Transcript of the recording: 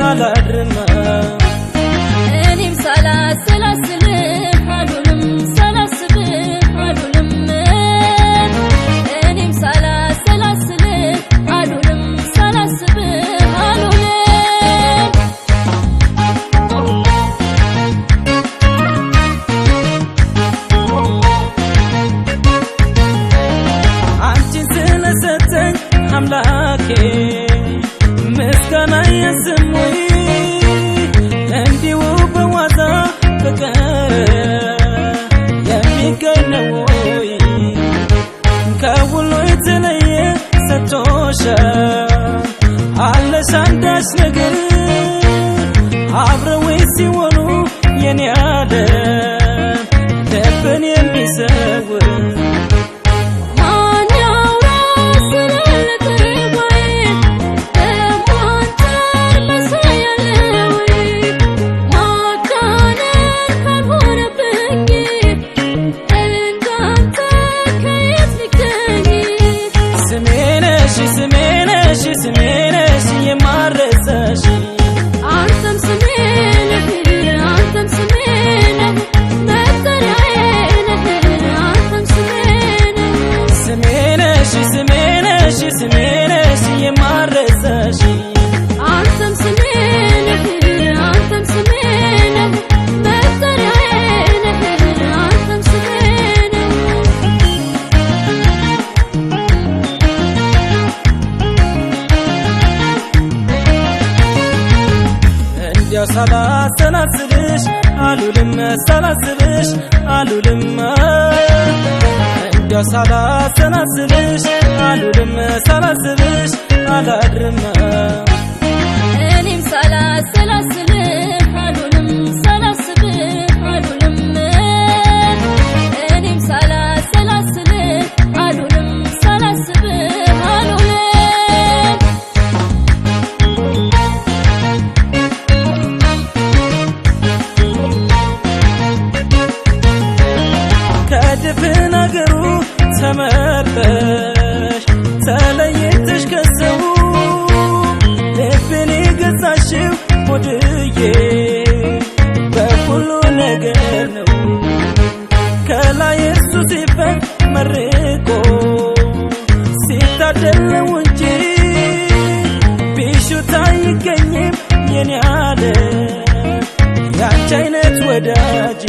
አላድርም እኔም ሳላሰላስልህ አልውልም ሳላስብህ አልውልም እኔም ሳላሰላስልህ አልውልም ሳላስብህ አልውልም አንቺን ስለሰጠኝ አምላኬ ምስጋና የስሙኝ እንዲሁ በዋዛ ፍቅር የሚገኝ ነው ወይ ከሁሉ የተለየ ሰጥቶሻል አለሽ አንዳች ነገር አብረው ሲሆኑ የኔ ዓለም ልብን የሚሰውር ስሜነሽ የማረሳሽ አንተም ስሜነህ አንተም ስሜነህ መጠሪያዬ ነህ አንተም ስሜነህ ስሜነሽ የማረሳሽ አንተም ስሜነህ አንተም ስሜነህ መጠሪያዬ ነህ አንተም ስሜነህ እንዲያው ሳላሰላስልሽ አልውልም ሳላስብሽ አልውልም እንዲያው ሳላሰላስልሽ አልውልም ሳላስብሽ አላድርም እኔም ሳላሰላስልህ አልውልም ሳላስብህ አልውልም እኔም ሳላሰላስልህ አልውልም ሳላስብህ አልውልም ከድፍን አገሩ ተመርጠሽ ተለይተሽ ከሰው ልብን የገዛሽው ሆድዬ በሁሉ ነገር ነው ከላይ እሱ ሲፈቅ መርቆ ሲታደለው እንጂ ቢሹት አይገኝም የኔ ዓለም ያንቺ አይነት ወዳጅ